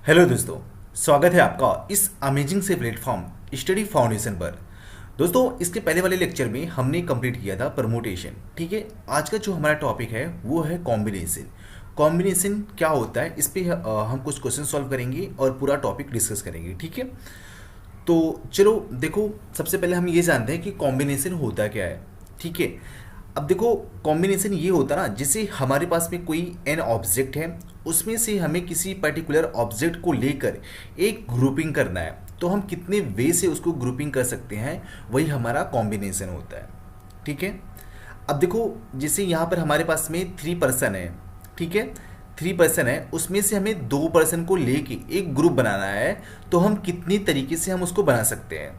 Hello दोस्तों, स्वागत है आपका इस अमेजिंग से प्लेटफॉर्म स्टडी फाउंडेशन पर। दोस्तों, इसके पहले वाले लेक्चर में हमने कंप्लीट किया था परमुटेशन। ठीक है, आज का जो हमारा टॉपिक है वो है कॉम्बिनेशन। कॉम्बिनेशन क्या होता है, इस पे हम कुछ क्वेश्चन सॉल्व करेंगे और पूरा टॉपिक डिस्कस करेंगे। ठीक है, तो चलो देखो, सबसे पहले हम ये जानते हैं कि कॉम्बिनेशन होता क्या है। ठीक है, अब देखो, कॉम्बिनेशन ये होता है ना, जैसे हमारे पास में कोई एन ऑब्जेक्ट है, उसमें से हमें किसी पर्टिकुलर ऑब्जेक्ट को लेकर एक ग्रुपिंग करना है, तो हम कितने वे से उसको ग्रुपिंग कर सकते हैं, वही हमारा कॉम्बिनेशन होता है। ठीक है, अब देखो, जैसे यहाँ पर हमारे पास में 3 पर्सन है। ठीक है, 3 पर्सन है, उसमें से हमें 2 पर्सन को लेके एक ग्रुप बनाना है, तो हम कितनी तरीके से हम उसको बना सकते हैं।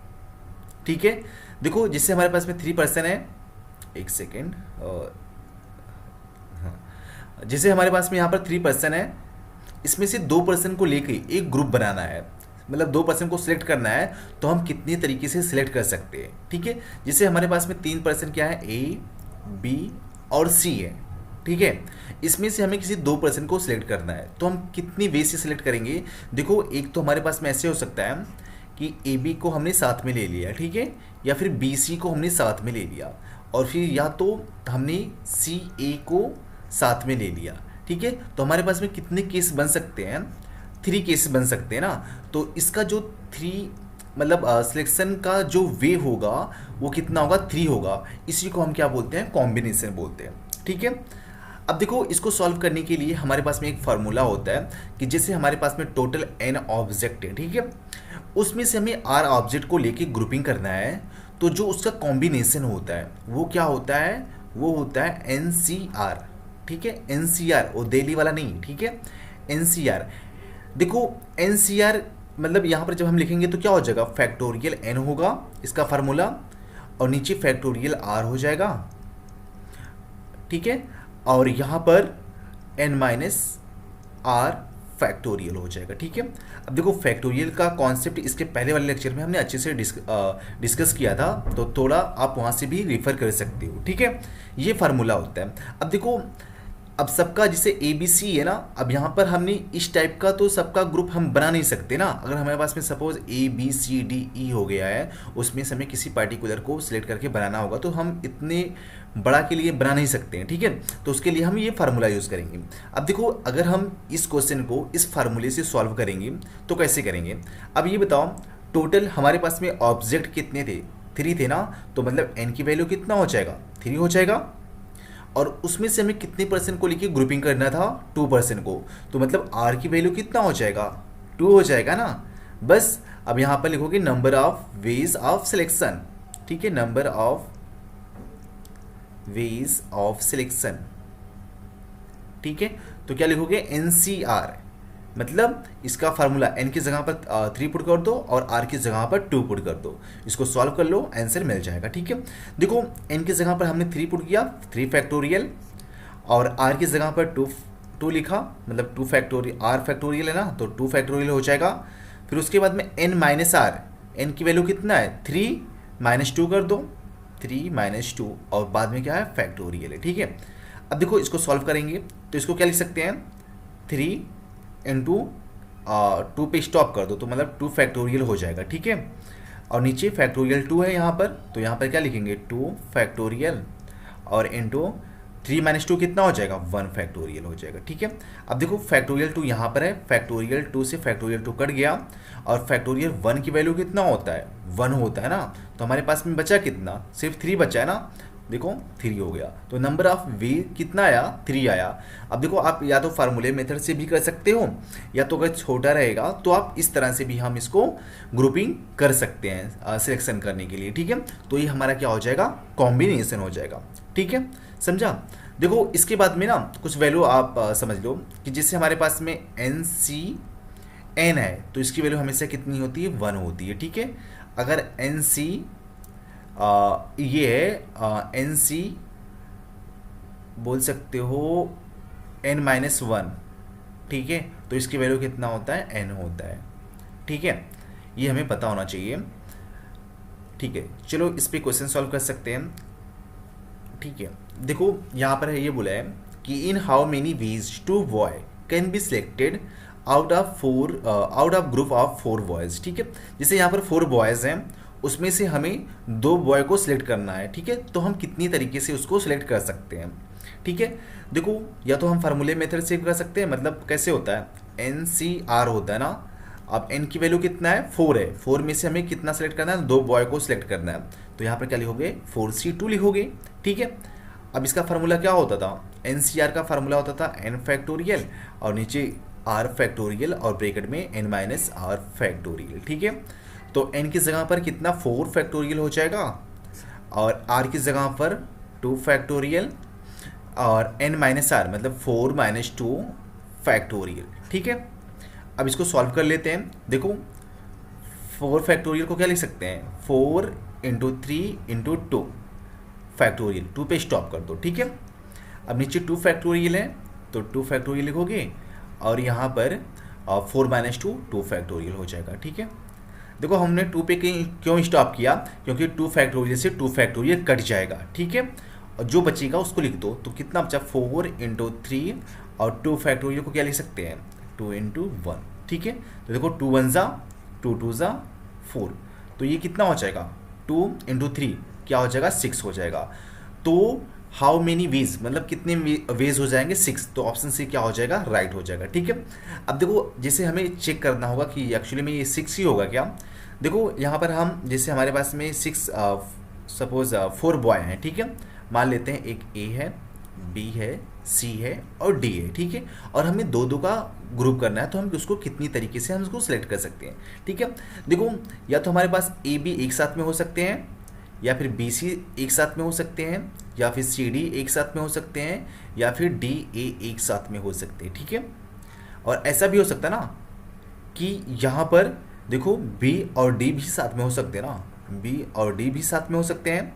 ठीक है, देखो, जैसे हमारे पास में 3 पर्सन है, एक सेकेंड, और हाँ, जैसे हमारे पास में यहाँ पर 3 पर्सन है, इसमें से 2 पर्सन को लेके एक ग्रुप बनाना है, मतलब 2 पर्सन को सिलेक्ट करना है, तो हम कितने तरीके से सिलेक्ट कर सकते हैं। ठीक है, जैसे हमारे पास में 3 पर्सन क्या है, ए, बी और सी है। ठीक है, इसमें से हमें किसी 2 पर्सन को सिलेक्ट करना है, तो हम कितनी वे से सिलेक्ट करेंगे। देखो, एक तो हमारे पास में ऐसे हो सकता है कि ए बी को हमने साथ में ले लिया, ठीक है, या फिर बी सी को हमने साथ में ले लिया, और फिर या तो हमने सी ए को साथ में ले लिया। ठीक है, तो हमारे पास में कितने केस बन सकते हैं, 3 केस बन सकते हैं ना। तो इसका जो 3 मतलब सिलेक्शन का जो वे होगा वो कितना होगा, 3 होगा। इसी को हम क्या बोलते हैं, कॉम्बिनेशन बोलते हैं। ठीक है, अब देखो, इसको सॉल्व करने के लिए हमारे पास में एक फार्मूला होता है कि जैसे हमारे पास में टोटल एन ऑब्जेक्ट है, ठीक है, उसमें से हमें आर ऑब्जेक्ट को लेके ग्रुपिंग करना है, तो जो उसका कॉम्बिनेशन होता है वो क्या होता है, वो होता है एन सी आर। ठीक है, एन सी आर, वो दिल्ली वाला नहीं, ठीक है, एन सी आर। देखो, एन सी आर मतलब यहाँ पर जब हम लिखेंगे तो क्या हो जाएगा, फैक्टोरियल एन होगा इसका फार्मूला, और नीचे फैक्टोरियल आर हो जाएगा। ठीक है, और यहाँ पर एन माइनस आर फैक्टोरियल हो जाएगा। ठीक है, अब देखो, फैक्टोरियल का कॉन्सेप्ट इसके पहले वाले लेक्चर में हमने अच्छे से डिस्कस किया था, तो थोड़ा आप वहाँ से भी रेफर कर सकते हो। ठीक है, ये फार्मूला होता है। अब देखो, अब सबका जैसे ए बी सी है ना, अब यहाँ पर हमने इस टाइप का तो सबका ग्रुप हम बना नहीं सकते ना। अगर हमारे पास में suppose A B C D E हो गया है, उसमें से हमें किसी पार्टिकुलर को सिलेक्ट करके बनाना होगा, तो हम इतने बड़ा के लिए बना नहीं सकते हैं। ठीक है, तो उसके लिए हम ये फार्मूला यूज़ करेंगे। अब देखो, अगर हम इस क्वेश्चन को इस फार्मूले से सॉल्व करेंगे तो कैसे करेंगे। अब ये बताओ, टोटल हमारे पास में ऑब्जेक्ट कितने थे, 3 थे ना, तो मतलब एन की वैल्यू कितना हो जाएगा, 3 हो जाएगा, और उसमें से हमें कितने पर्सन को लेके ग्रुपिंग करना था, 2 पर्सन को, तो मतलब आर की वैल्यू कितना हो जाएगा, 2 हो जाएगा ना। बस अब यहाँ पर लिखोगे number of ways of selection. ठीक है, number of ways of selection. ठीक है, तो क्या लिखोगे, एन सी आर, मतलब इसका फार्मूला एन की जगह पर 3 पुट कर दो और आर की जगह पर 2 पुट कर दो, इसको सॉल्व कर लो, आंसर मिल जाएगा। ठीक है, देखो, एन की जगह पर हमने 3 पुट किया, 3 फैक्टोरियल, और आर की जगह पर 2 लिखा, मतलब 2 फैक्टोरियल, आर फैक्टोरियल है ना, तो 2 फैक्टोरियल हो जाएगा। फिर उसके बाद में एन माइनस आर, एन की वैल्यू कितना है, 3 माइनस 2 कर दो, 3 माइनस 2, और बाद में क्या है, फैक्टोरियल है। ठीक है, अब देखो, इसको सॉल्व करेंगे तो इसको क्या लिख सकते हैं, 3 इंटू 2 पे स्टॉप कर दो, तो मतलब 2 फैक्टोरियल हो जाएगा। ठीक है, और नीचे फैक्टोरियल 2 है यहाँ पर, तो यहाँ पर क्या लिखेंगे, 2 फैक्टोरियल, और इंटू 3 माइनस 2 कितना हो जाएगा, 1 फैक्टोरियल हो जाएगा। ठीक है, अब देखो, फैक्टोरियल 2 यहाँ पर है, फैक्टोरियल 2 से फैक्टोरियल 2 कट गया, और फैक्टोरियल 1 की वैल्यू कितना होता है, 1 होता है ना, तो हमारे पास में बचा कितना, सिर्फ 3 बचा है ना, देखो 3 हो गया, तो नंबर ऑफ वे कितना आया, 3 आया। अब देखो, आप या तो फार्मूले मेथड से भी कर सकते हो, या तो अगर छोटा रहेगा तो आप इस तरह से भी हम इसको ग्रुपिंग कर सकते हैं सिलेक्शन करने के लिए। ठीक है, तो ये हमारा क्या हो जाएगा, कॉम्बिनेशन हो जाएगा। ठीक है, समझा। देखो, इसके बाद में ना कुछ वैल्यू आप समझ लो कि जैसे हमारे पास में एन सी एन है, तो इसकी वैल्यू हमेशा कितनी होती है, 1 होती है। ठीक है, अगर एन सी ये है एन सी, बोल सकते हो एन माइनस 1, ठीक है, तो इसकी वैल्यू कितना होता है, एन होता है। ठीक है, ये हमें पता होना चाहिए। ठीक है, चलो इस पे क्वेश्चन सॉल्व कर सकते हैं। ठीक है, देखो, यहाँ पर है, ये बोला है कि in how many ways two boy can be selected out of group of 4 boys, ठीक है। जैसे यहाँ पर 4 बॉयज़ हैं, उसमें से हमें 2 बॉय को सिलेक्ट करना है, ठीक है। तो हम कितनी तरीके से उसको सिलेक्ट कर सकते हैं, ठीक है। देखो, या तो हम फार्मूले मेथड से कर सकते हैं, मतलब कैसे होता है, NCR होता है ना। अब n की वैल्यू कितना है, 4 है, 4 में से हमें कितना सेलेक्ट करना है, 2 बॉय को सिलेक्ट करना है। तो यहाँ पर क्या लिखोगे, 4C2 लिखोगे, ठीक है। अब इसका फार्मूला क्या होता था, NCR का फार्मूला होता था n फैक्टोरियल और नीचे r फैक्टोरियल और ब्रैकेट में n माइनस r फैक्टोरियल, ठीक है। तो n की जगह पर कितना, 4 फैक्टोरियल हो जाएगा और r की जगह पर 2 फैक्टोरियल और n माइनस r मतलब 4 माइनस 2 फैक्टोरियल, ठीक है। अब इसको सॉल्व कर लेते हैं। देखो, 4 फैक्टोरियल को क्या लिख सकते हैं, 4 इंटू 3 इंटू 2 फैक्टोरियल, 2 पे स्टॉप कर दो, ठीक है। अब नीचे 2 फैक्टोरियल है तो 2 फैक्टोरियल लिखोगे और यहाँ पर 4 माइनस 2 फैक्टोरियल हो जाएगा, ठीक है। देखो, हमने 2 पे क्यों स्टॉप किया, क्योंकि 2 फैक्टोरियल से 2 फैक्टोरियल कट जाएगा, ठीक है। और जो बचेगा उसको लिख दो, तो कितना बचा, 4 इंटू 3 और 2 फैक्टोरियल को क्या लिख सकते हैं, 2 इंटू 1, ठीक है। तो देखो, 2 1 ज़ा 2 2 ज़ा 4, तो ये कितना हो जाएगा, 2 इंटू 3 क्या हो जाएगा, 6 हो जाएगा। तो हाउ मेनी वेज, मतलब कितने वेज हो जाएंगे, 6। तो ऑप्शन सी क्या हो जाएगा, राइट हो जाएगा, ठीक है। अब देखो, जैसे हमें चेक करना होगा कि एक्चुअली में ये 6 ही होगा क्या। देखो, यहाँ पर हम जैसे हमारे पास में 6 सपोज 4 बॉय हैं, ठीक है। मान लेते हैं एक ए है, बी है, सी है और डी है, ठीक है। और हमें 2-2 का ग्रुप करना है, तो हम उसको कितनी तरीके से हम उसको सिलेक्ट कर सकते हैं, ठीक है। देखो, या तो हमारे पास ए बी एक साथ में हो सकते हैं, या फिर बी सी एक साथ में हो सकते हैं, या फिर सी डी एक साथ में हो सकते हैं, या फिर डी ए एक साथ में हो सकते हैं, ठीक है। और ऐसा भी हो सकता है ना कि यहाँ पर देखो, बी और डी भी साथ में हो सकते हैं ना, बी और डी भी साथ में हो सकते हैं,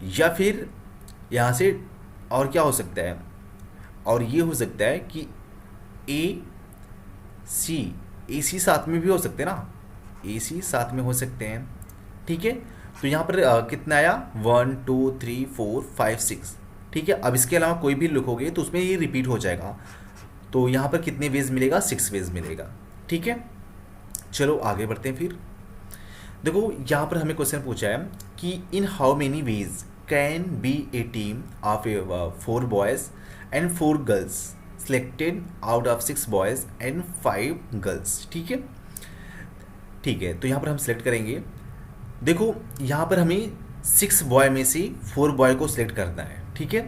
या फिर यहाँ से और क्या हो सकता है, और ये हो सकता है कि ए सी साथ में भी हो सकते हैं ना, ए सी साथ में हो सकते हैं, ठीक है। तो यहाँ पर कितना आया, 1 2 3 4 5 6, ठीक है। अब इसके अलावा कोई भी लिखोगे तो उसमें ये रिपीट हो जाएगा, तो यहाँ पर कितने वेज मिलेगा, 6 वेज मिलेगा, ठीक है। चलो आगे बढ़ते हैं फिर। देखो, यहाँ पर हमें क्वेश्चन पूछा है कि in how many ways can B A team of 4 boys and 4 girls selected out of 6 boys and 5 girls, ठीक है। ठीक है, तो यहाँ पर हम सिलेक्ट करेंगे। देखो, यहाँ पर हमें 6 बॉय में से 4 बॉय को सिलेक्ट करना है, ठीक है,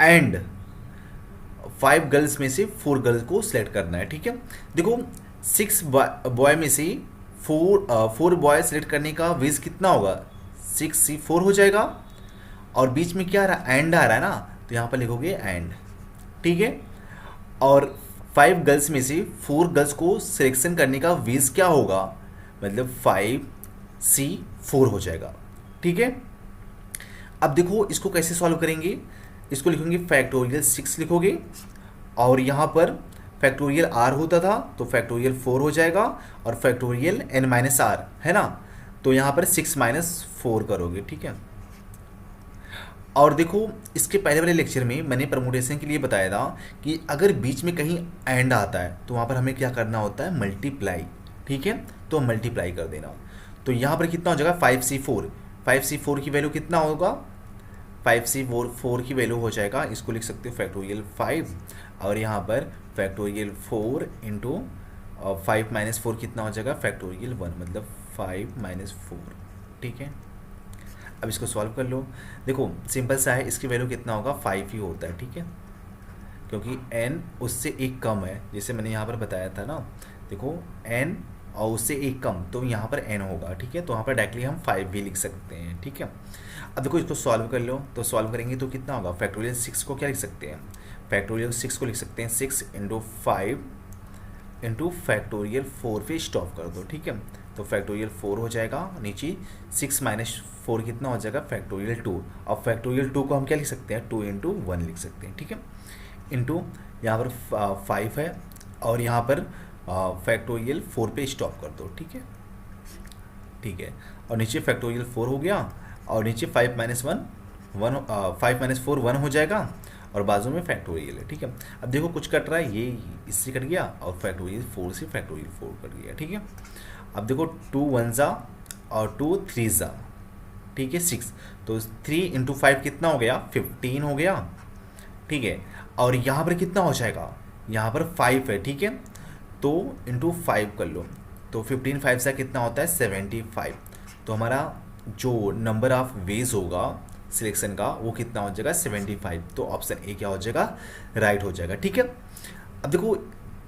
एंड 5 गर्ल्स में से 4 गर्ल्स को सिलेक्ट करना है, ठीक है। देखो, 6 बॉय में से 4 बॉय सिलेक्ट करने का वेज कितना होगा, 6C4 हो जाएगा, और बीच में क्या आ रहा है, एंड आ रहा है ना, तो यहाँ पर लिखोगे एंड, ठीक है। और 5 गर्ल्स में से 4 गर्ल्स को सिलेक्शन करने का वेज क्या होगा, मतलब 5C4 हो जाएगा, ठीक है। अब देखो, इसको कैसे सॉल्व करेंगे, इसको लिखेंगे फैक्टोरियल 6 लिखोगे, और यहाँ पर फैक्टोरियल r होता था तो फैक्टोरियल 4 हो जाएगा, और फैक्टोरियल n माइनस r है ना, तो यहाँ पर 6 माइनस 4 करोगे, ठीक है। और देखो, इसके पहले वाले लेक्चर में मैंने परमुटेशन के लिए बताया था कि अगर बीच में कहीं एंड आता है तो वहाँ पर हमें क्या करना होता है, मल्टीप्लाई, ठीक है। तो मल्टीप्लाई कर देना, तो यहाँ पर कितना हो जाएगा, 5C4 की वैल्यू कितना होगा, 5C4 की वैल्यू हो जाएगा, इसको लिख सकते हो फैक्टोरियल 5, और यहाँ पर फैक्टोरियल 4 इंटू 5 माइनस 4 कितना हो जाएगा, फैक्टोरियल 1, मतलब 5 माइनस 4, ठीक है। अब इसको सॉल्व कर लो। देखो, सिंपल सा है, इसकी वैल्यू कितना होगा, 5 ही होता है, ठीक है, क्योंकि n उससे एक कम है, जैसे मैंने यहाँ पर बताया था ना। देखो, n और उससे एक कम, तो यहाँ पर n होगा, ठीक है। तो यहाँ पर डायरेक्टली हम 5 भी लिख सकते हैं, ठीक है। अब देखो, इसको सॉल्व कर लो, तो सॉल्व करेंगे तो कितना होगा, फैक्टोरियल 6 को क्या लिख सकते हैं, फैक्टोरियल 6 को लिख सकते हैं 6 इंटू 5 इंटू फैक्टोरियल 4 पे स्टॉप कर दो, ठीक है। तो फैक्टोरियल 4 हो जाएगा, नीचे 6 माइनस 4 कितना हो जाएगा, फैक्टोरियल 2। अब फैक्टोरियल 2 को हम क्या लिख सकते हैं, 2 इंटू 1 लिख सकते हैं, ठीक है। इंटू यहाँ पर 5 है, और यहाँ पर फैक्टोरियल 4 पे स्टॉप कर दो, ठीक है, ठीक है। और नीचे फैक्टोरियल 4 हो गया, और नीचे 5 माइनस 4 1 हो जाएगा, और बाजू में फैक्टोरियल है, ठीक है। अब देखो कुछ कट रहा है, ये इससे कट गया और फैक्टोरियल 4 से फैक्टोरियल 4 कट गया, ठीक है। अब देखो 2 1 जा और 2 3 जा, ठीक है 6, तो 3 × 5 कितना हो गया 15 हो गया, ठीक है। और यहाँ पर कितना हो जाएगा, यहाँ पर 5 है, ठीक है, तो इंटू 5 कर लो, तो 15 5 से कितना होता है 75। तो हमारा जो नंबर ऑफ वेज होगा सिलेक्शन का वो कितना हो जाएगा 75। तो ऑप्शन ए क्या हो जाएगा, राइट हो जाएगा, ठीक है। अब देखो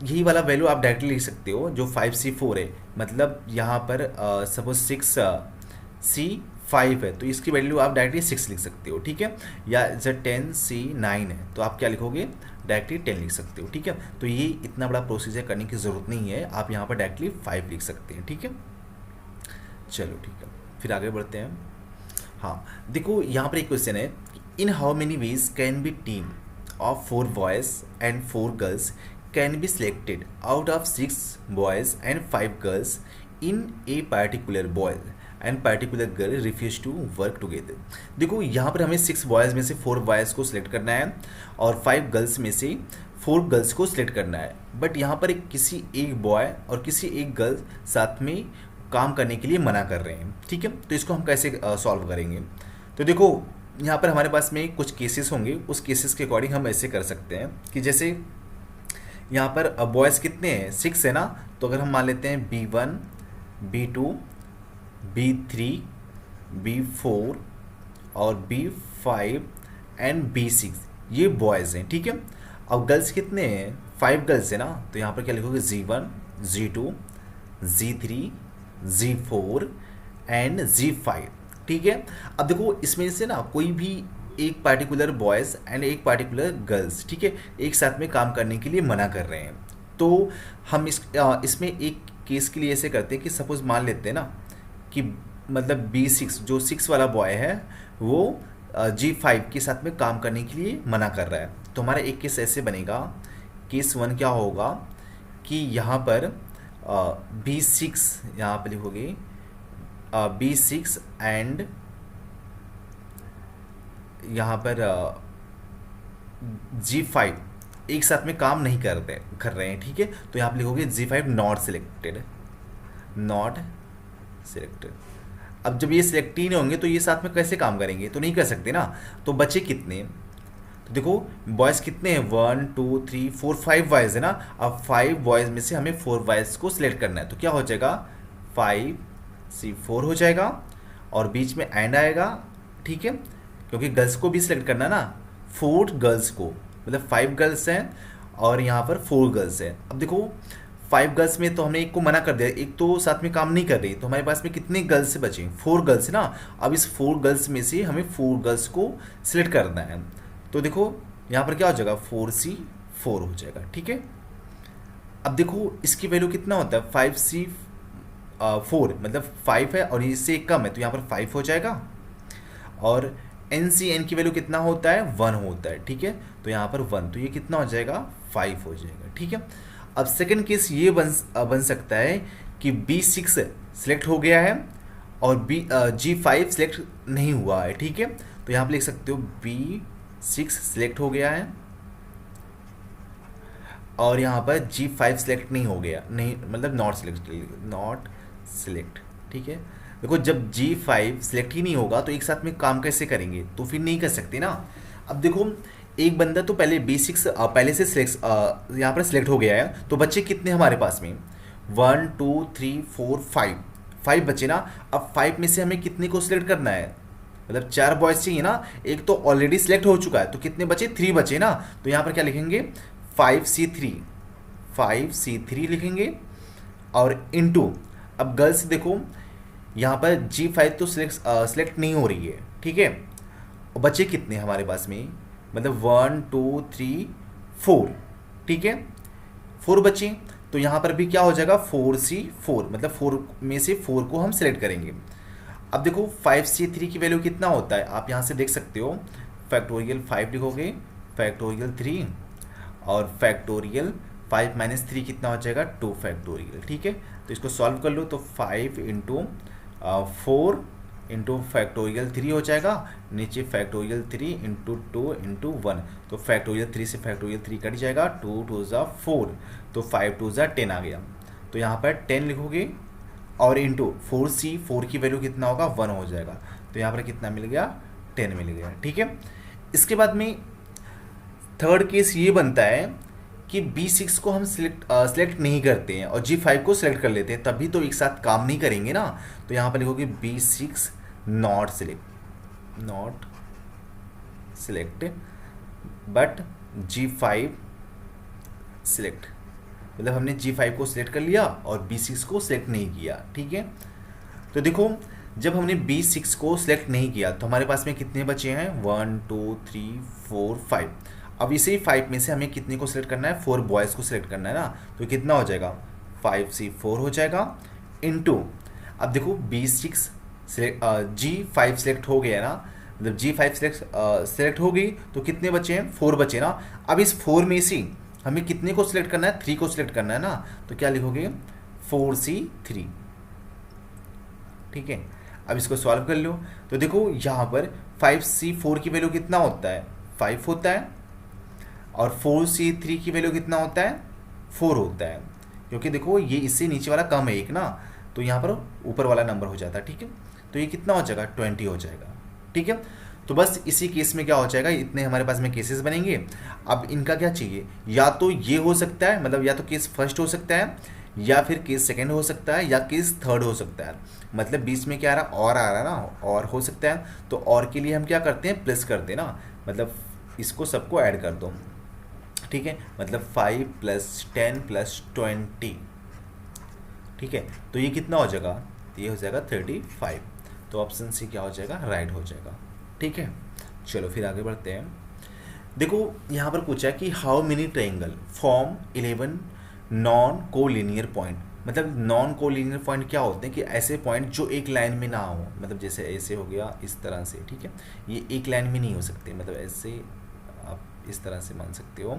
यही वाला वैल्यू आप डायरेक्टली लिख सकते हो जो 5C4 है, मतलब यहाँ पर सपोज 6C5 है तो इसकी वैल्यू आप डायरेक्टली 6 लिख सकते हो, ठीक है। या जब 10C9 है तो आप क्या लिखोगे, डायरेक्टली 10 लिख सकते हो, ठीक है। तो ये इतना बड़ा प्रोसीजर करने की ज़रूरत नहीं है, आप यहाँ पर डायरेक्टली 5 लिख सकते हैं, ठीक है। चलो ठीक है, फिर आगे बढ़ते हैं। हाँ देखो यहाँ पर एक क्वेश्चन है, in how many ways can be team of 4 boys and 4 girls can be selected out of 6 boys and 5 girls in a particular boy and particular girl refuse to work together. देखो यहाँ पर हमें 6 boys में से 4 boys को select करना है और 5 गर्ल्स में से 4 गर्ल्स को सिलेक्ट करना है, बट यहाँ पर किसी एक बॉय और किसी एक गर्ल साथ में काम करने के लिए मना कर रहे हैं, ठीक है। तो इसको हम कैसे सॉल्व करेंगे, तो देखो यहाँ पर हमारे पास में कुछ केसेस होंगे, उस केसेस के अकॉर्डिंग हम ऐसे कर सकते हैं कि जैसे यहाँ पर बॉयज़ कितने हैं 6 है ना, तो अगर हम मान लेते हैं B1 B2 B3 B4 और B5 एंड B6 ये बॉयज़ हैं, ठीक है। अब गर्ल्स कितने हैं 5 गर्ल्स है ना, तो यहाँ पर क्या लिखोगे G1 G2 G3 G4 and G5, ठीक है। अब देखो इसमें से ना कोई भी एक पार्टिकुलर बॉयज़ एंड एक पार्टिकुलर गर्ल्स, ठीक है, एक साथ में काम करने के लिए मना कर रहे हैं। तो हम इसमें एक केस के लिए ऐसे करते हैं कि सपोज मान लेते हैं ना कि मतलब B6 जो 6 वाला बॉय है वो G5 के साथ में काम करने के लिए मना कर रहा है। तो हमारा एक केस ऐसे बनेगा, केस 1 क्या होगा कि यहाँ पर B6 यहाँ पर लिखोगे B6 एंड यहाँ पर G5 एक साथ में काम नहीं कर रहे हैं, ठीक है। तो यहाँ पर लिखोगे G5 नॉट सिलेक्टेड। अब जब ये सिलेक्ट ही नहीं होंगे तो ये साथ में कैसे काम करेंगे, तो नहीं कर सकते ना। तो बचे कितने, तो देखो बॉयज़ कितने हैं 1 2 3 4 5 बॉयज़ है ना। अब 5 बॉयज़ में से हमें 4 बॉयज़ को सिलेक्ट करना है, तो क्या हो जाएगा 5C4 हो जाएगा और बीच में एंड आएगा, ठीक है, क्योंकि गर्ल्स को भी सिलेक्ट करना ना, 4 गर्ल्स को, मतलब 5 गर्ल्स हैं और यहाँ पर 4 गर्ल्स हैं। अब देखो 5 गर्ल्स में तो हमने एक को मना कर दिया, एक तो साथ में काम नहीं कर रही, तो हमारे पास में कितने गर्ल्स बचे 4 गर्ल्स है ना। अब इस 4 गर्ल्स में से हमें 4 गर्ल्स को सिलेक्ट करना है, तो देखो यहाँ पर क्या हो जाएगा 4C4 हो जाएगा, ठीक है। अब देखो इसकी वैल्यू कितना होता है 5C4 मतलब 5 है और इससे एक कम है, तो यहाँ पर 5 हो जाएगा। और NCN की वैल्यू कितना होता है 1 होता है, ठीक है, तो यहाँ पर 1, तो ये कितना हो जाएगा 5 हो जाएगा, ठीक है। अब सेकंड केस ये बन सकता है कि B6 सिलेक्ट हो गया है और G5 सिलेक्ट नहीं हुआ है, ठीक है। तो यहाँ पर लिख सकते हो B6 सिलेक्ट हो गया है और यहाँ पर G5 सिलेक्ट नहीं हो गया, नहीं मतलब नॉट सिलेक्ट, ठीक है। देखो जब G5 सिलेक्ट ही नहीं होगा तो एक साथ में काम कैसे करेंगे, तो फिर नहीं कर सकते ना। अब देखो एक बंदा तो पहले B6 पहले से यहाँ पर सिलेक्ट हो गया है, तो बच्चे कितने हमारे पास में 1 2 3 4 5 बच्चे ना। अब 5 में से हमें कितने को सिलेक्ट करना है, मतलब 4 बॉयज़ चाहिए ना, एक तो ऑलरेडी सिलेक्ट हो चुका है, तो कितने बचे 3 बचे ना। तो यहाँ पर क्या लिखेंगे 5C3 लिखेंगे और इनटू, अब गर्ल्स देखो यहाँ पर G5 तो सिलेक्ट नहीं हो रही है, ठीक है, और बचे कितने हमारे पास में, मतलब 1 2 3 4, ठीक है, 4 बचे। तो यहाँ पर भी क्या हो जाएगा 4C4 मतलब 4 में से 4 को हम सिलेक्ट करेंगे। अब देखो 5C3 की वैल्यू कितना होता है, आप यहाँ से देख सकते हो, फैक्टोरियल 5 लिखोगे, फैक्टोरियल 3 और फैक्टोरियल 5 - 3 कितना हो जाएगा 2 फैक्टोरियल, ठीक है। तो इसको सॉल्व कर लो, तो 5 × 4 इंटू फैक्टोरियल 3 हो जाएगा, नीचे फैक्टोरियल 3 इंटू 2 इंटू 1, तो फैक्टोरियल 3 से फैक्टोरियल 3 कट जाएगा, 2 2 ज़ा 4, तो 5 2 ज़ा 10 आ गया। तो यहाँ पर 10 लिखोगे और इंटू 4c, 4 की वैल्यू कितना होगा 1 हो जाएगा, तो यहाँ पर कितना मिल गया 10 मिल गया। ठीक है, इसके बाद में थर्ड केस ये बनता है कि B6 को हम सिलेक्ट नहीं करते हैं और G5 को सिलेक्ट कर लेते हैं, तभी तो एक साथ काम नहीं करेंगे ना। तो यहाँ पर लिखोगे B6 not select but G5 select, मतलब हमने G5 को सिलेक्ट कर लिया और B6 को सिलेक्ट नहीं किया। ठीक है, तो देखो जब हमने B6 को सिलेक्ट नहीं किया तो हमारे पास में कितने बचे हैं 1 2 3 4 5। अब इसे 5 में से हमें कितने को सिलेक्ट करना है 4 बॉयज़ को सिलेक्ट करना है ना, तो कितना हो जाएगा 5 से 4 हो जाएगा इंटू, अब देखो B6 G5 सिलेक्ट हो गया ना, मतलब G5 सिलेक्ट हो गई तो कितने बचे हैं 4 बचे ना। अब इस 4 में से हमें कितने को सिलेक्ट करना है 3 को सिलेक्ट करना है ना, तो क्या लिखोगे 4C3। ठीक है, अब इसको सॉल्व कर लो, तो देखो यहाँ पर 5C4 की वैल्यू कितना होता है 5 होता है और 4C3 की वैल्यू कितना होता है 4 होता है, क्योंकि देखो ये इससे नीचे वाला कम है एक ना, तो यहाँ पर ऊपर वाला नंबर हो जाता है। ठीक है, तो ये कितना हो जाएगा 20 हो जाएगा। ठीक है, तो बस इसी केस में क्या हो जाएगा, इतने हमारे पास में केसेस बनेंगे। अब इनका क्या चाहिए, या तो ये हो सकता है, मतलब या तो केस फर्स्ट हो सकता है, या फिर केस सेकंड हो सकता है, या केस थर्ड हो सकता है। मतलब बीच में क्या आ रहा और आ रहा है ना, और हो सकता है, तो और के लिए हम क्या करते हैं प्लस करते हैं ना, मतलब इसको सबको ऐड कर दो। ठीक है, मतलब 5 + 10 + 20। ठीक है, तो ये कितना हो जाएगा, ये हो जाएगा 35। तो ऑप्शन सी क्या हो जाएगा राइट हो जाएगा। ठीक है, चलो फिर आगे बढ़ते हैं। देखो यहाँ पर पूछा है कि how many triangle form 11 non collinear point. मतलब नॉन कोलिनियर पॉइंट क्या होते हैं कि ऐसे पॉइंट जो एक लाइन में ना हो, मतलब जैसे ऐसे हो गया इस तरह से। ठीक है, ये एक लाइन में नहीं हो सकते, मतलब ऐसे आप इस तरह से मान सकते हो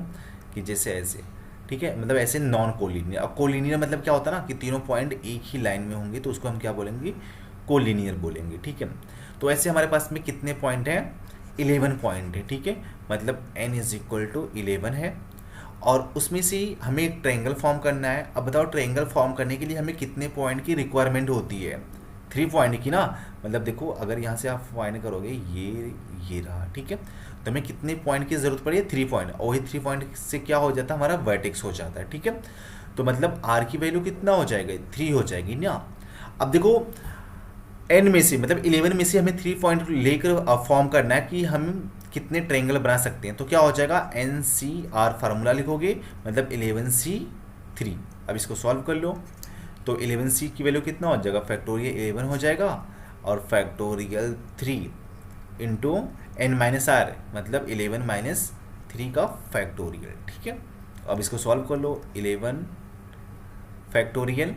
कि जैसे ऐसे। ठीक है, मतलब ऐसे नॉन कोलिनियर। अब कोलिनियर मतलब क्या होता है ना कि तीनों पॉइंट एक ही लाइन में होंगे, तो उसको हम क्या बोलेंगे कोलिनियर बोलेंगे। ठीक है, तो ऐसे हमारे पास में कितने पॉइंट हैं 11 पॉइंट है। ठीक है, मतलब n = 11 है और उसमें से हमें एक ट्रायंगल फॉर्म करना है। अब बताओ ट्रायंगल फॉर्म करने के लिए हमें कितने पॉइंट की रिक्वायरमेंट होती है 3 पॉइंट की ना। मतलब देखो अगर यहाँ से आप फाइंड करोगे ये रहा। ठीक है, तो हमें कितने पॉइंट की ज़रूरत पड़ी है 3 पॉइंट, और वही 3 पॉइंट से क्या हो जाता है हमारा वर्टेक्स हो जाता है। ठीक है, तो मतलब r की वैल्यू कितना हो जाएगा 3 हो जाएगी ना। अब देखो n में से मतलब 11 में से हमें 3 पॉइंट लेकर फॉर्म करना है कि हम कितने ट्रायंगल बना सकते हैं। तो क्या हो जाएगा NCR फार्मूला लिखोगे, मतलब 11C3। अब इसको सॉल्व कर लो, तो 11C की वैल्यू कितना हो जाएगा फैक्टोरियल 11 हो जाएगा और फैक्टोरियल 3 इंटू n-r, मतलब 11 - 3 का फैक्टोरियल। ठीक है, अब इसको सॉल्व कर लो 11 फैक्टोरियल।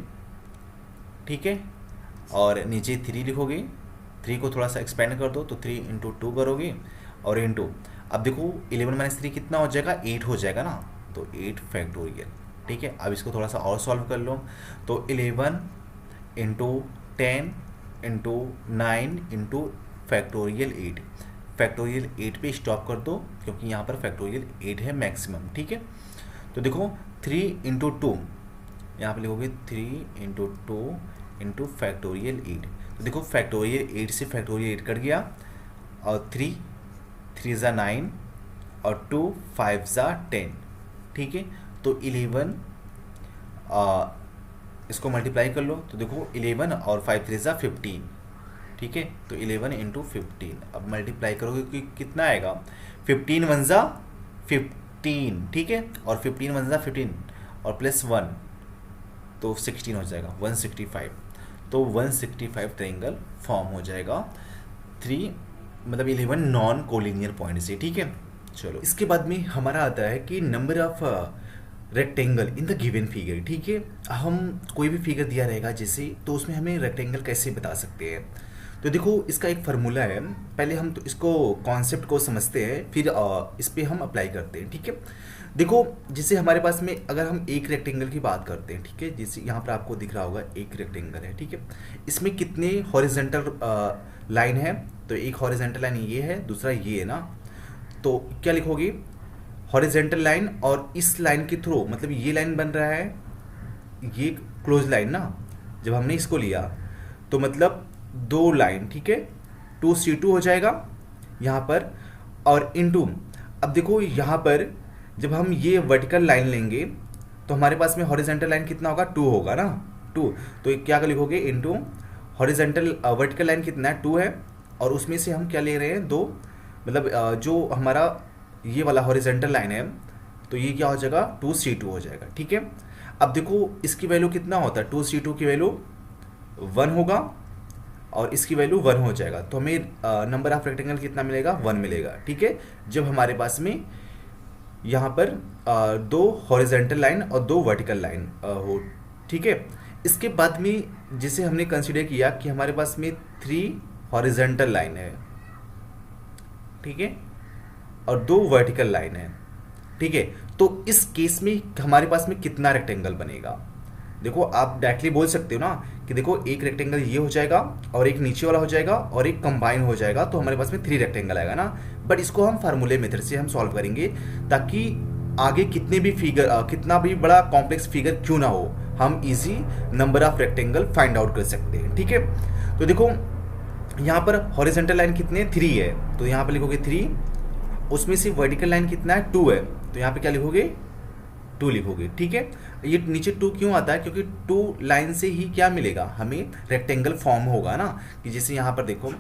ठीक है, और नीचे 3 लिखोगे, 3 को थोड़ा सा एक्सपेंड कर दो तो 3 × 2 करोगे और इंटू, अब देखो 11 - 3 कितना हो जाएगा 8 हो जाएगा ना, तो 8 फैक्टोरियल। ठीक है, अब इसको थोड़ा सा और सॉल्व कर लो, तो 11 × 10 × 9 × फैक्टोरियल 8। फैक्टोरियल 8 पे स्टॉप कर दो क्योंकि यहाँ पर फैक्टोरियल 8 है मैक्सिमम। ठीक है, तो देखो 3 × 2, यहाँ पे लिखोगे 3 × 2 × फैक्टोरियल 8। तो देखो फैक्टोरियल 8 से फैक्टोरियल 8 कट गया और 3 × 9 और 2 5 × 10। ठीक है, तो 11 इसको मल्टीप्लाई कर लो, तो देखो 11 और 5 3 = 15। ठीक है, तो 11 × 15 अब मल्टीप्लाई करोगे कि कितना आएगा 15 1 = 15। ठीक है, और 15 1 = 15 और +1 तो 16 हो जाएगा 165। तो 165 ट्रायंगल फॉर्म हो जाएगा 3 मतलब 11 नॉन कोलिनियर पॉइंट से। ठीक है, चलो इसके बाद में हमारा आता है कि number of rectangle in the given figure. ठीक है, हम कोई भी फिगर दिया रहेगा जैसे, तो उसमें हमें रेक्टेंगल कैसे बता सकते हैं। तो देखो इसका एक फार्मूला है, पहले हम तो इसको कॉन्सेप्ट को समझते हैं फिर इस पर हम अप्लाई करते हैं। ठीक है, देखो जैसे हमारे पास में अगर हम एक रेक्टेंगल की बात करते हैं, ठीक है, जैसे यहाँ पर आपको दिख रहा होगा एक रेक्टेंगल है, ठीक है, इसमें कितने हॉरिजेंटल लाइन है, तो एक हॉरिजेंटल लाइन ये है, दूसरा ये है ना, तो क्या लिखोगे, हॉरिजेंटल लाइन और इस लाइन के थ्रू, मतलब ये लाइन बन रहा है, ये क्लोज लाइन ना, जब हमने इसको लिया तो मतलब दो लाइन, ठीक है, 2C2 हो जाएगा यहाँ पर, और इनटू, अब देखो यहाँ पर जब हम ये वर्टिकल लाइन लेंगे तो हमारे पास में हॉरिजेंटल लाइन कितना होगा, 2 होगा ना, 2, तो ये क्या लिखोगे, इनटू हॉरिजेंटल वर्टिकल लाइन कितना है, 2 है, और उसमें से हम क्या ले रहे हैं, 2, मतलब जो हमारा ये वाला हॉरिजेंटल लाइन है, तो ये क्या हो जाएगा, 2C2 हो जाएगा, ठीक है। अब देखो इसकी वैल्यू कितना होता है, 2C2 की वैल्यू 1 होगा और इसकी वैल्यू 1 हो जाएगा, तो हमें नंबर ऑफ रेक्टेंगल कितना मिलेगा, 1 मिलेगा, ठीक है, जब हमारे पास में यहाँ पर दो हॉरिजेंटल लाइन और दो वर्टिकल लाइन हो, ठीक है। इसके बाद में जिसे हमने कंसीडर किया कि हमारे पास में 3 हॉरिजेंटल लाइन है, ठीक है, और 2 वर्टिकल लाइन है, ठीक है, तो इस केस में हमारे पास में कितना रेक्टेंगल बनेगा, देखो आप डायरेक्टली बोल सकते हो ना कि देखो एक रेक्टेंगल ये हो जाएगा और एक नीचे वाला हो जाएगा और एक कंबाइन हो जाएगा, तो हमारे पास में 3 रेक्टेंगल आएगा ना, बट इसको हम फार्मूले मेथड से हम सॉल्व करेंगे ताकि आगे कितने भी फिगर कितना भी बड़ा कॉम्प्लेक्स फिगर क्यों ना हो, हम easy number of rectangle find out कर सकते हैं, ठीक है। तो देखो यहाँ पर हॉरिजेंटल लाइन कितने, 3 है, तो यहाँ पर लिखोगे 3, उसमें से वर्टिकल लाइन कितना है, 2 है, तो यहाँ पे क्या लिखोगे, 2 लिखोगे, ठीक है। ये नीचे 2 क्यों आता है, क्योंकि 2 लाइन से ही क्या मिलेगा, हमें रेक्टेंगल फॉर्म होगा ना, कि जैसे यहाँ पर देखो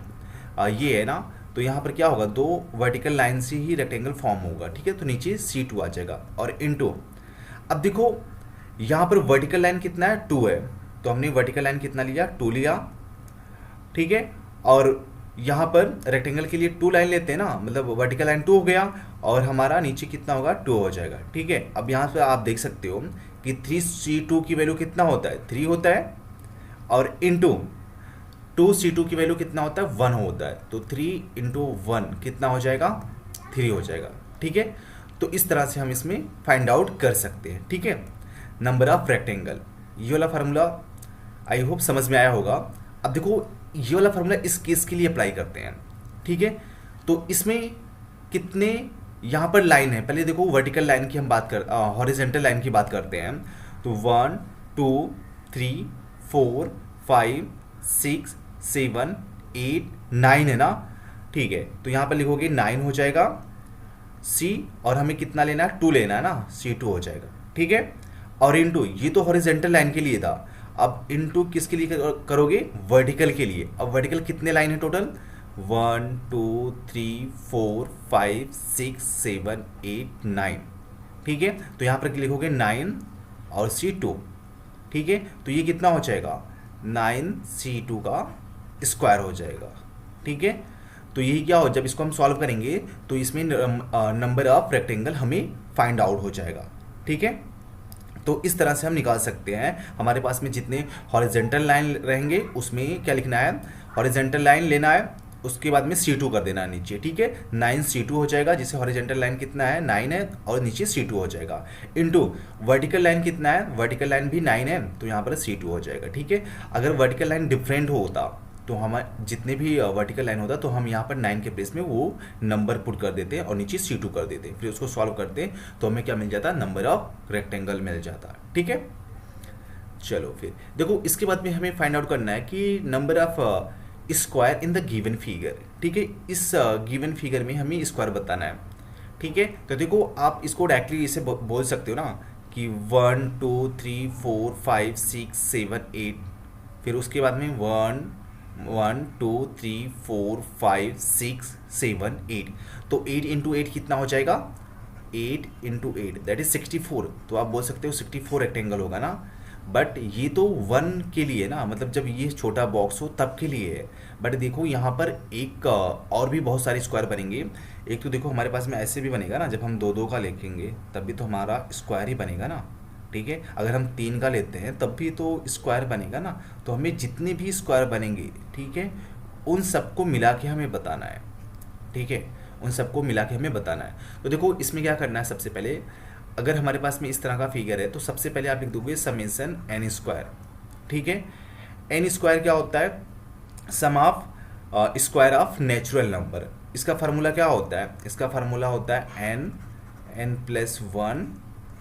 ये है ना, तो यहाँ पर क्या होगा, 2 वर्टिकल लाइन से ही रेक्टेंगल फॉर्म होगा, ठीक है, तो नीचे C2 आ जाएगा, और इनटू, अब देखो यहाँ पर वर्टिकल लाइन कितना है, 2 है, तो हमने वर्टिकल लाइन कितना लिया, 2 लिया, ठीक है, और यहाँ पर रेक्टेंगल के लिए 2 लाइन लेते हैं ना, मतलब वर्टिकल लाइन 2 हो गया और हमारा नीचे कितना होगा, 2 हो जाएगा, ठीक है। अब यहाँ से आप देख सकते हो कि 3C2 की वैल्यू कितना होता है, 3 होता है, और इनटू 2C2 की वैल्यू कितना होता है, 1 होता है, तो 3 इंटू 1 कितना हो जाएगा, 3 हो जाएगा, ठीक है। तो इस तरह से हम इसमें फाइंड आउट कर सकते हैं, ठीक है, नंबर ऑफ रेक्टेंगल। ये वाला फार्मूला आई होप समझ में आया होगा। अब देखो ये वाला फार्मूला इस केस के लिए अप्लाई करते हैं, ठीक है, तो इसमें कितने यहाँ पर लाइन है, पहले देखो वर्टिकल लाइन की हम बात कर, हॉरिजेंटल लाइन की बात करते हैं, तो 1 2 3 4 5 6 7 8 9 है ना, ठीक है, तो यहाँ पर लिखोगे 9 हो जाएगा C, और हमें कितना लेना है, 2 लेना है ना, C2 हो जाएगा, ठीक है, और इनटू ये तो हॉरिजेंटल लाइन के लिए था, अब इनटू किसके लिए करोगे, वर्टिकल के लिए। अब वर्टिकल कितने लाइन है टोटल, 1 2 3 4 5 6 7 8 9, ठीक है, तो यहाँ पर लिखोगे 9 और C2, ठीक है, तो ये कितना हो जाएगा, 9C2 का स्क्वायर हो जाएगा, ठीक है। तो यही क्या हो, जब इसको हम सॉल्व करेंगे तो इसमें नंबर ऑफ रेक्टेंगल हमें फाइंड आउट हो जाएगा, ठीक है। तो इस तरह से हम निकाल सकते हैं, हमारे पास में जितने हॉरिजेंटल लाइन रहेंगे उसमें क्या लिखना है, हॉरिजेंटल लाइन लेना है, उसके बाद में C2 कर देना है नीचे, ठीक है, 9C2 हो जाएगा, जिसे हॉरिजेंटल लाइन कितना है, 9 है, और नीचे C2 हो जाएगा, इनटू वर्टिकल लाइन कितना है, वर्टिकल लाइन भी 9 है, तो यहाँ पर C2 हो जाएगा, ठीक है। अगर वर्टिकल लाइन डिफरेंट होता तो हम जितने भी वर्टिकल लाइन होता तो हम यहाँ पर 9 के प्लेस में वो नंबर पुट कर देते हैं और नीचे C2 कर देते हैं, फिर उसको सॉल्व करते हैं तो हमें क्या मिल जाता, नंबर ऑफ रेक्टेंगल मिल जाता, ठीक है। चलो फिर देखो इसके बाद में हमें फाइंड आउट करना है कि number of square in the given figure, ठीक है, इस गिवन फिगर में हमें स्क्वायर बताना है, ठीक है। तो देखो आप इसको डायरेक्टली इसे बोल सकते हो ना कि 1 2 3 4 5 6 7 8, फिर उसके बाद में 1 2 3 4 5 6 7 8, तो 8 इंटू 8 कितना हो जाएगा, 8 इंटू 8 दैट इज 64, तो आप बोल सकते हो 64 रेक्टेंगल होगा ना, बट ये तो 1 के लिए ना, मतलब जब ये छोटा बॉक्स हो तब के लिए है, बट देखो यहाँ पर एक और भी बहुत सारे स्क्वायर बनेंगे, एक तो देखो हमारे पास में ऐसे भी बनेगा ना, जब हम 2 का लिखेंगे तब भी तो हमारा स्क्वायर ही बनेगा ना, ठीक है, अगर हम 3 का लेते हैं तब भी तो स्क्वायर बनेगा ना, तो हमें जितने भी स्क्वायर बनेंगे, ठीक है, उन सबको मिला के हमें बताना है, ठीक है, उन सबको मिला के हमें बताना है। तो देखो इसमें क्या करना है, सबसे पहले अगर हमारे पास में इस तरह का फिगर है तो सबसे पहले आप लिख दोगे समेशन एन स्क्वायर। ठीक है, एन स्क्वायर क्या होता है? Sum of square of natural number. इसका फार्मूला क्या होता है? इसका फार्मूला होता है एन, एन प्लस वन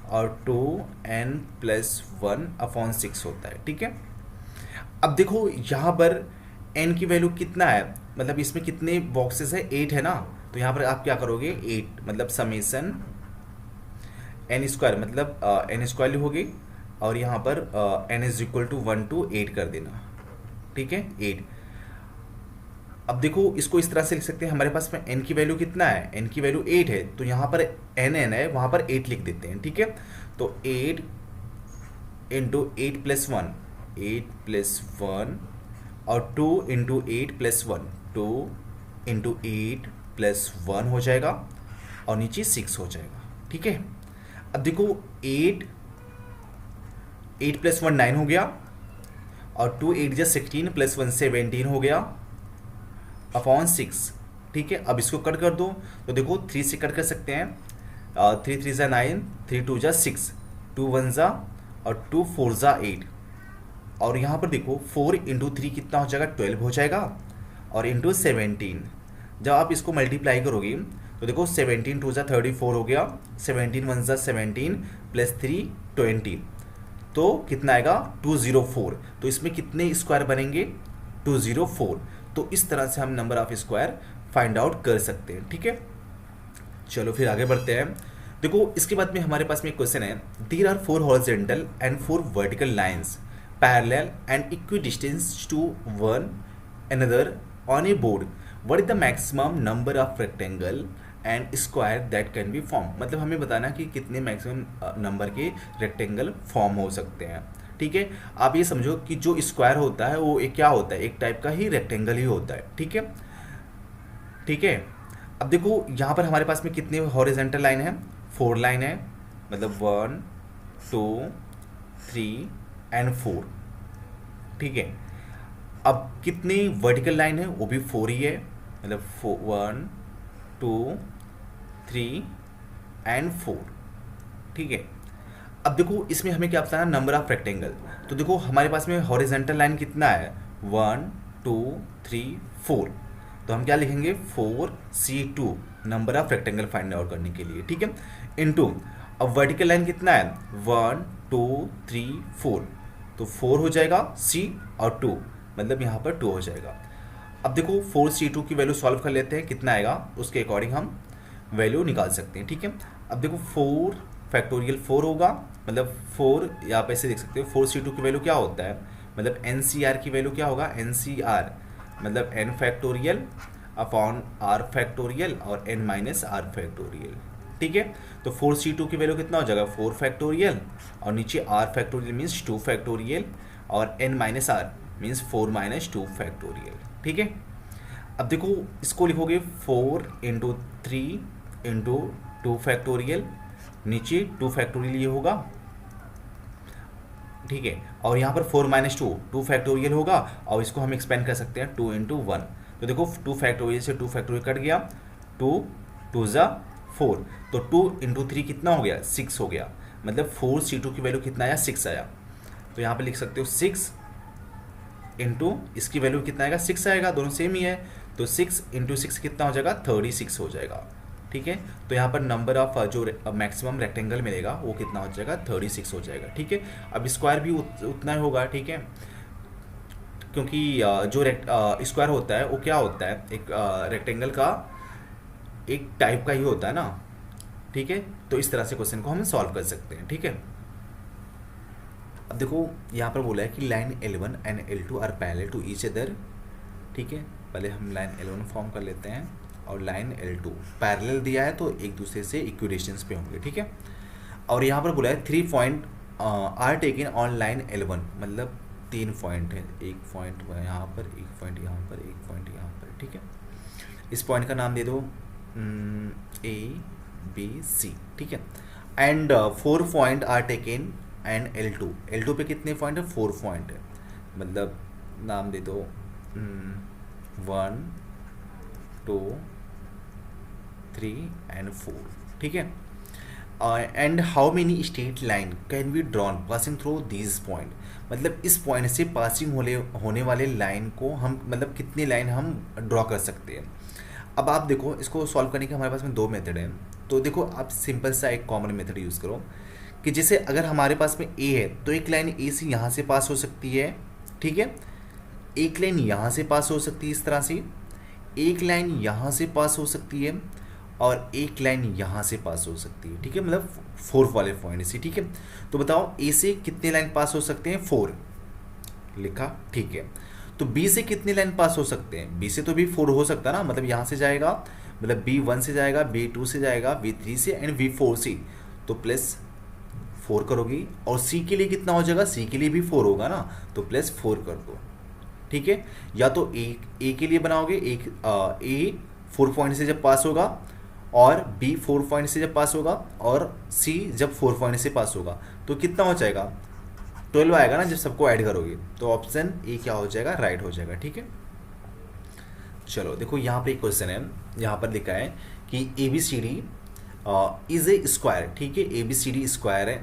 और two N plus one upon six होता है। ठीक है, अब देखो यहाँ पर एन की वैल्यू कितना है, मतलब इसमें कितने बॉक्सेस है? 8 है ना, तो यहाँ पर आप क्या करोगे? 8 मतलब समेशन एन स्क्वायर, मतलब एन स्क्वायर लिखोगे और यहाँ पर n is equal to 1 to 8 कर देना। ठीक है, 8। अब देखो इसको इस तरह से लिख सकते हैं, हमारे पास में n की वैल्यू कितना है? n की वैल्यू 8 है, तो यहाँ पर n है, वहाँ पर 8 लिख देते हैं। ठीक है, तो 8 into 8 plus one, 8 plus one और 2 into 8 plus one, 2 into 8 plus one हो जाएगा और नीचे 6 हो जाएगा। ठीक है, अब देखो 8 प्लस वन 9 हो गया और 2 8 जा 16 प्लस वन 17 हो गया अपॉन 6। ठीक है, अब इसको कट कर दो, तो देखो 3 से कट कर सकते हैं, 3 3 जा 9, 3 2 जा 6, 2 1 जा और 2 4 जा 8, और यहाँ पर देखो 4 इंटू 3 कितना हो जाएगा? 12 हो जाएगा और इंटू 17। जब आप इसको मल्टीप्लाई करोगे तो देखो 17 2 जा 34 हो गया, 17 1 जा 17 प्लस 3 20, तो कितना आएगा? 204। तो इसमें कितने स्क्वायर बनेंगे? 204। तो इस तरह से हम number of square find out कर सकते हैं। ठीक है, चलो फिर आगे बढ़ते हैं। देखो इसके बाद में हमारे पास में एक क्वेश्चन है, there are 4 horizontal and 4 vertical lines parallel and equidistance to one another on a board, what is the maximum number of rectangle and square that can be form. मतलब हमें बताना कि कितने मैक्सिमम नंबर के rectangle form हो सकते हैं। ठीक है, आप ये समझो कि जो स्क्वायर होता है वो एक क्या होता है? एक टाइप का ही रेक्टेंगल ही होता है। ठीक है, ठीक है, अब देखो यहाँ पर हमारे पास में कितने हॉरिजॉन्टल लाइन है? 4 लाइन है, मतलब 1 2 3 एंड 4। ठीक है, अब कितनी वर्टिकल लाइन है? वो भी 4 ही है, मतलब 1 2 3 एंड 4। ठीक है, अब देखो इसमें हमें क्या बताना? Number of rectangle. तो देखो हमारे पास में हॉरिजॉन्टल लाइन कितना है? 1 2 3 4, तो हम क्या लिखेंगे? 4C2 number of rectangle find out करने के लिए। ठीक है, इनटू अब वर्टिकल लाइन कितना है? 1 2 3 4, तो 4 हो जाएगा C और 2, मतलब यहाँ पर 2 हो जाएगा। अब देखो 4C2 की वैल्यू सॉल्व कर लेते हैं, कितना आएगा उसके अकॉर्डिंग हम वैल्यू निकाल सकते हैं। ठीक है, अब देखो 4 फैक्टोरियल 4 होगा, मतलब 4 यहाँ पे ऐसे देख सकते हो। 4C2 की वैल्यू क्या होता है? मतलब NCR की वैल्यू क्या होगा? NCR मतलब n factorial upon r factorial और n माइनस r फैक्टोरियल। ठीक है, तो 4C2 की वैल्यू कितना हो जाएगा? 4 फैक्टोरियल और नीचे r फैक्टोरियल मीन्स 2 फैक्टोरियल और n minus r means 4 minus 2 factorial. ठीक है, अब देखो इसको लिखोगे 4 इंटू 3 इंटू 2 फैक्टोरियल, नीचे 2 फैक्टोरियल ये होगा। ठीक है, और यहाँ पर 4 माइनस 2 फैक्टोरियल होगा, और इसको हम एक्सपेंड कर सकते हैं 2 इंटू 1। तो देखो 2 फैक्टोरियल से 2 फैक्टोरियल कट गया, 2 2 जा 4, तो 2 इंटू 3 कितना हो गया? 6 हो गया, मतलब 4C2 की वैल्यू कितना आया? 6 आया। तो यहाँ पर लिख सकते हो 6 इंटू इसकी वैल्यू कितना आएगा? 6 आएगा, दोनों सेम ही है, तो 6 इंटू 6 कितना हो जाएगा? 36 हो जाएगा। ठीक है, तो यहाँ पर नंबर ऑफ जो मैक्सिमम रेक्टेंगल मिलेगा वो कितना हो जाएगा? 36 हो जाएगा। ठीक है, अब स्क्वायर भी उतना ही होगा। ठीक है, क्योंकि जो स्क्वायर होता है वो क्या होता है? एक रेक्टेंगल का एक टाइप का ही होता है ना। ठीक है, तो इस तरह से क्वेश्चन को हम सॉल्व कर सकते हैं। ठीक है, अब देखो यहाँ पर बोला है कि line L1 and L2 are parallel to each other. ठीक है, पहले हम लाइन L1 फॉर्म कर लेते हैं और लाइन L2 पैरेलल दिया है तो एक दूसरे से इक्विडिस्टेंस पे होंगे। ठीक है, और यहाँ पर बोला है 3 point are taken on line L1, मतलब 3 पॉइंट है, एक पॉइंट यहाँ पर, एक पॉइंट यहाँ पर, एक पॉइंट यहाँ पर। ठीक है, इस पॉइंट का नाम दे दो ABC। ठीक है, and 4 point are taken and L2 पे कितने पॉइंट है? 4 पॉइंट है, मतलब नाम दे दो 1 2 3 एंड 4। ठीक है, and how many straight line can be drawn passing through these point, मतलब इस पॉइंट से पासिंग होने वाले लाइन को हम, मतलब कितनी लाइन हम ड्रॉ कर सकते हैं। अब आप देखो, इसको सॉल्व करने के हमारे पास में दो मेथड हैं। तो देखो आप सिंपल सा एक कॉमन मेथड यूज़ करो कि जैसे अगर हमारे पास में ए है तो एक लाइन ए से यहाँ से पास हो सकती है, ठीक है, एक लाइन यहाँ से पास हो सकती है इस तरह से, एक लाइन यहाँ से पास हो सकती है, और एक लाइन यहाँ से पास हो सकती है, ठीक है, मतलब फोर वाले पॉइंट से, ठीक है। तो बताओ ए से कितने लाइन पास हो सकते हैं, 4 लिखा, ठीक है। तो बी से कितने लाइन पास हो सकते हैं, बी से तो भी 4 हो सकता है ना, मतलब यहाँ से जाएगा, मतलब B1 से जाएगा, B2 से जाएगा, B3 से एंड B4 से, तो प्लस 4 करोगी। और सी के लिए कितना हो जाएगा, सी के लिए भी 4 होगा ना, तो प्लस 4 कर दो, ठीक है। या तो ए के लिए बनाओगे, एक ए 4 पॉइंट से जब पास होगा, और बी 4 पॉइंट से जब पास होगा, और सी जब 4 पॉइंट से पास होगा, तो कितना हो जाएगा, 12 आएगा ना जब सबको ऐड करोगे। तो ऑप्शन ए क्या हो जाएगा, राइट हो जाएगा, ठीक है। चलो देखो यहाँ पे एक क्वेश्चन है, यहाँ पर लिखा है कि A B C D is a square, ठीक है, A B C D square है।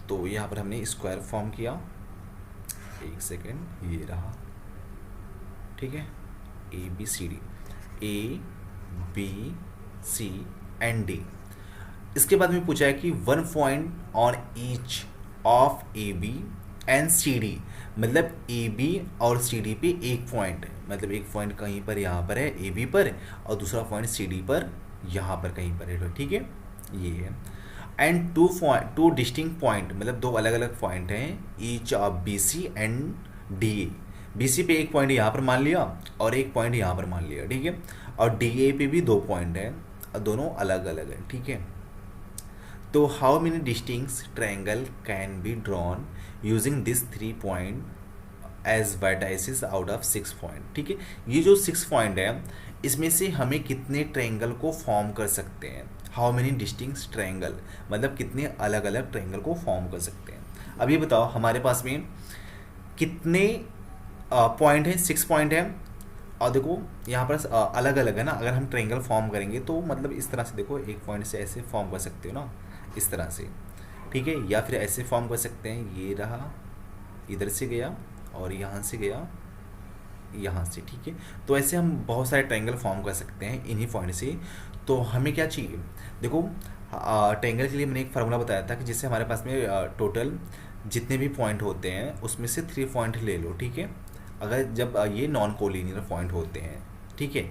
तो यहाँ पर हमने स्क्वायर फॉर्म किया, एक सेकेंड, ये रहा, ठीक है, A B C D, A B C and D. इसके बाद में पूछा है कि 1 point on each of A B and C D, मतलब ए बी और सी डी पे एक पॉइंट है, मतलब एक पॉइंट कहीं पर यहाँ पर है ए बी पर, और दूसरा पॉइंट सी डी पर यहाँ पर कहीं पर है, ठीक है, ये है। एंड टू डिस्टिंक्ट पॉइंट, मतलब दो अलग अलग पॉइंट हैं, each of B C and D A. B C पे एक पॉइंट यहाँ पर मान लिया और एक पॉइंट यहाँ पर मान लिया, ठीक है, और डी ए पे भी 2 पॉइंट हैं और दोनों अलग अलग हैं, ठीक है। तो how many distinct triangle can be drawn using this 3 point as vertices out of 6 point, ठीक है। ये जो 6 पॉइंट है, इसमें से हमें कितने ट्रायंगल को फॉर्म कर सकते हैं, हाउ मेनी डिस्टिंक्ट ट्रायंगल, मतलब कितने अलग अलग ट्रायंगल को फॉर्म कर सकते हैं। अब ये बताओ हमारे पास में कितने पॉइंट है, 6 पॉइंट है, और देखो यहाँ पर अलग अलग है ना, अगर हम ट्रायंगल फॉर्म करेंगे तो मतलब इस तरह से, देखो एक पॉइंट से ऐसे फॉर्म कर सकते हो ना, इस तरह से, ठीक है, या फिर ऐसे फॉर्म कर सकते हैं, ये रहा, इधर से गया और यहाँ से गया, यहाँ से, ठीक है। तो ऐसे हम बहुत सारे ट्रायंगल फॉर्म कर सकते हैं इन्हीं पॉइंट से। तो हमें क्या चाहिए, देखो ट्रायंगल के लिए मैंने एक फार्मूला बताया था कि जिससे हमारे पास में टोटल जितने भी पॉइंट होते हैं उसमें से 3 पॉइंट ले लो, ठीक है, अगर जब ये नॉन कोलिनियर पॉइंट होते हैं, ठीक है,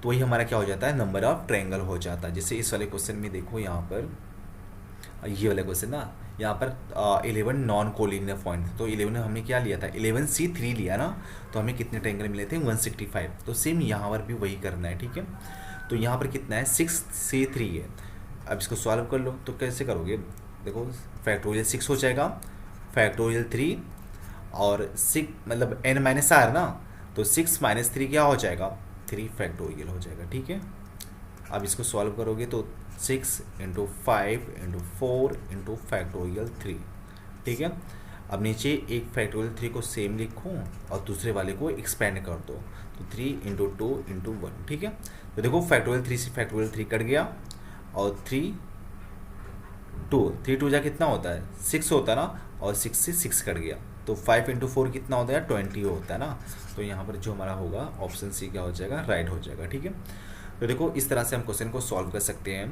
तो वही हमारा क्या हो जाता है, नंबर ऑफ ट्रायंगल हो जाता है। जैसे इस वाले क्वेश्चन में देखो, यहाँ पर ये वाला क्वेश्चन ना, यहाँ पर 11 नॉन कोलिनियर पॉइंट थे, तो 11 हमने क्या लिया था, 11C3 लिया ना, तो हमें कितने ट्रायंगल मिले थे, 165। तो सेम यहाँ पर भी वही करना है, ठीक है। तो यहाँ पर कितना है, 6C3 है। अब इसको सॉल्व कर लो, तो कैसे करोगे, देखो फैक्टोरियल 6 हो जाएगा, फैक्टोरियल 3 और 6 मतलब n-r ना, तो 6 - 3 क्या हो जाएगा, 3 फैक्टोरियल हो जाएगा, ठीक है। अब इसको सॉल्व करोगे तो 6 × 5 × 4 × फैक्टोरियल 3, ठीक है। अब नीचे एक फैक्टोरियल 3 को सेम लिखो और दूसरे वाले को एक्सपेंड कर दो, तो 3 × 2 × 1, ठीक है। तो देखो फैक्टोरियल 3 से फैक्टोरियल 3 कट गया, और 3 2 जा कितना होता है, 6 होता है ना, और 6 से 6 कट गया, तो 5 × 4 कितना होता है, 20 होता है ना। तो यहाँ पर जो हमारा होगा ऑप्शन सी क्या हो जाएगा, राइट हो जाएगा, ठीक है। तो देखो इस तरह से हम क्वेश्चन को सॉल्व कर सकते हैं,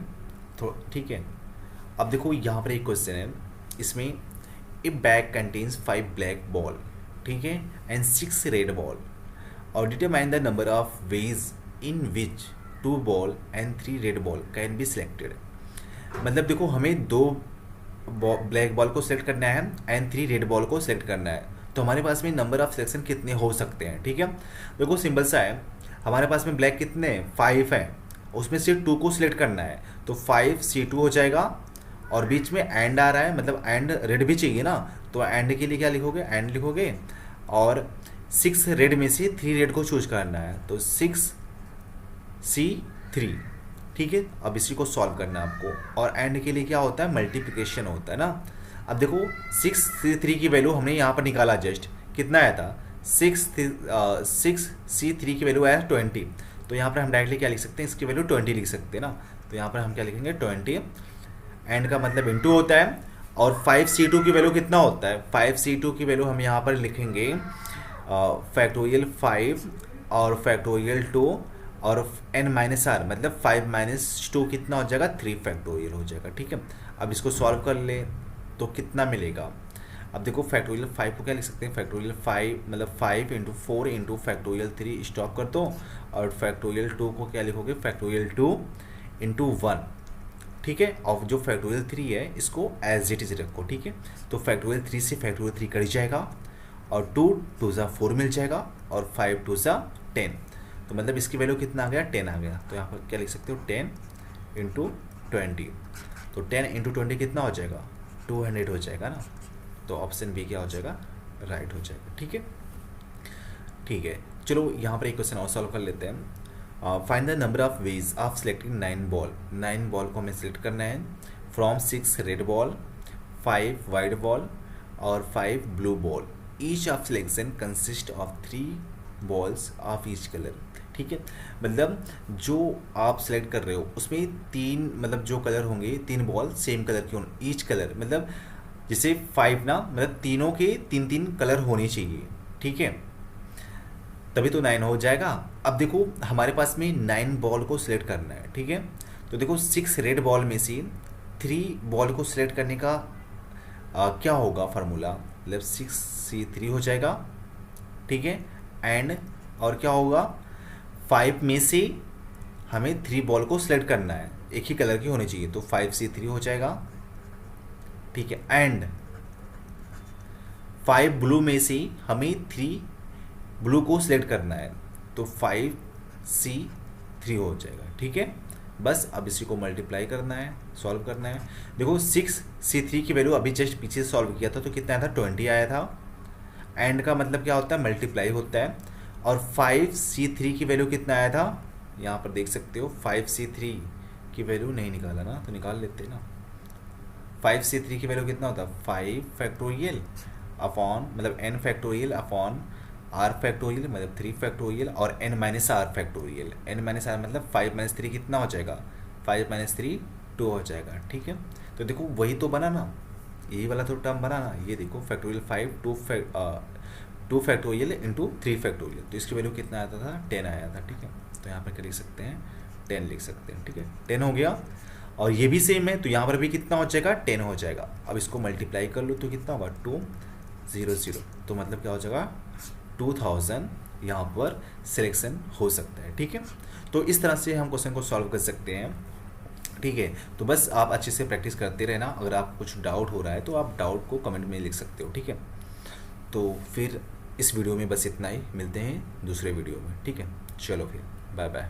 तो ठीक है। अब देखो यहाँ पर एक क्वेश्चन है, इसमें ए बैग कंटेन्स 5 ब्लैक बॉल, ठीक है, एंड 6 रेड बॉल, और determine the number of ways in which 2 ball and 3 red ball can be selected. मतलब देखो हमें 2 ब्लैक बॉल को सिलेक्ट करना है एंड 3 रेड बॉल को सिलेक्ट करना है, तो हमारे पास में नंबर ऑफ सिलेक्शन कितने हो सकते हैं, ठीक है। देखो सिंपल सा है, हमारे पास में ब्लैक कितने 5 है, उसमें से 2 को सिलेक्ट करना है, तो 5C2 हो जाएगा, और बीच में एंड आ रहा है, मतलब एंड रेड भी चाहिए ना, तो एंड के लिए क्या लिखोगे, एंड लिखोगे, और 6 रेड में से 3 रेड को चूज करना है, तो 6C3, ठीक है। अब इसी को सॉल्व करना है आपको, और एंड के लिए क्या होता है, मल्टीप्लिकेशन होता है ना। अब देखो 6C3 की वैल्यू हमने यहाँ पर निकाला, जस्ट कितना आया था, 6C3 की वैल्यू आया 20, तो यहाँ पर हम डायरेक्टली क्या लिख सकते हैं, इसकी वैल्यू 20 लिख सकते हैं ना। तो यहाँ पर हम क्या लिखेंगे, 20, एंड का मतलब इंटू होता है, और 5c2 की वैल्यू कितना होता है, 5c2 की वैल्यू हम यहाँ पर लिखेंगे फैक्टोरियल 5 और फैक्टोरियल 2 और n माइनस आर, मतलब 5 माइनस 2 कितना हो जाएगा, 3 फैक्टोरियल हो जाएगा। ठीक है, अब इसको सॉल्व कर ले तो कितना मिलेगा। अब देखो फैक्टोरियल 5 को क्या लिख सकते हैं, फैक्टोरियल 5 मतलब 5 इंटू 4 इंटू फैक्टोरियल 3 स्टॉप कर दो, और फैक्टोरियल 2 को क्या लिखोगे, फैक्टोरियल 2 इंटू 1। ठीक है, और जो फैक्टोरियल 3 है इसको एज इट इज रखो। ठीक है, तो फैक्टोरियल 3 से फैक्टोरियल 3 कट जाएगा, और 2 2 ज़ा 4 मिल जाएगा, और 5 2 ज़ा 10, तो मतलब इसकी वैल्यू कितना आ गया, 10 आ गया। तो यहाँ पर क्या लिख सकते हो, 10 इंटू 20, तो 10 इंटू 20 कितना हो जाएगा, 200 हो जाएगा ना। तो ऑप्शन बी क्या हो जाएगा, राइट हो जाएगा। ठीक है, ठीक है, चलो यहाँ पर एक क्वेश्चन और सॉल्व कर लेते हैं। Find the number of ways of selecting 9 ball. 9 ball को हमें सिलेक्ट करना है from 6 red ball, 5 white ball और 5 blue ball. Each of selection consist of 3 balls of each colour. ठीक है, मतलब जो आप सिलेक्ट कर रहे हो उसमें 3 मतलब जो कलर होंगे 3 बॉल सेम कलर के होंगे, ईच कलर मतलब जैसे 5 ना, मतलब तीनों के 3 कलर होने चाहिए। ठीक है, तभी तो 9 हो जाएगा। अब देखो हमारे पास में 9 बॉल को सिलेक्ट करना है। ठीक है, तो देखो 6 रेड बॉल में से 3 बॉल को सिलेक्ट करने का क्या होगा फार्मूला, मतलब 6c3 हो जाएगा। ठीक है, एंड और क्या होगा, 5 में से हमें 3 बॉल को सिलेक्ट करना है, एक ही कलर की होनी चाहिए, तो 5c3 हो जाएगा। ठीक है, एंड 5 ब्लू में से हमें 3 ब्लू को सिलेक्ट करना है, तो 5c3 हो जाएगा। ठीक है, बस अब इसी को मल्टीप्लाई करना है, सॉल्व करना है। देखो 6c3 की वैल्यू अभी जस्ट पीछे सॉल्व किया था तो कितना आया था, 20 आया था। एंड का मतलब क्या होता है, मल्टीप्लाई होता है। और 5c3 की वैल्यू कितना आया था, यहाँ पर देख सकते हो 5c3 की वैल्यू नहीं निकाला ना, तो निकाल लेते हैं ना। 5c3 की वैल्यू कितना होता है, 5 फैक्टोरियल अपॉन मतलब n factorial upon r factorial मतलब 3 फैक्टोरियल और n minus r factorial. n minus r मतलब 5 माइनस 3 कितना हो जाएगा, 5 माइनस 3 2 हो जाएगा। ठीक है, तो देखो वही तो बना ना, यही वाला तो टर्म बना ना, ये देखो फैक्टोरियल 5 2 फैक्टोरियल इंटू 3 फैक्टोरियल, तो इसकी वैल्यू कितना आता था, 10 आया था। ठीक है, तो यहाँ पर क्या लिख सकते हैं, 10 लिख सकते हैं। ठीक है, 10 हो गया, और ये भी सेम है, तो यहाँ पर भी कितना हो जाएगा, 10 हो जाएगा। अब इसको मल्टीप्लाई कर लो तो कितना होगा, 200, तो मतलब क्या हो जाएगा, 2000 यहाँ पर सिलेक्शन हो सकता है। ठीक है, तो इस तरह से हम क्वेश्चन को सॉल्व कर सकते हैं। ठीक है, तो बस आप अच्छे से प्रैक्टिस करते रहना। अगर आप कुछ डाउट हो रहा है तो आप डाउट को कमेंट में लिख सकते हो। ठीक है, तो फिर इस वीडियो में बस इतना ही, मिलते हैं दूसरे वीडियो में। ठीक है, चलो फिर बाय बाय।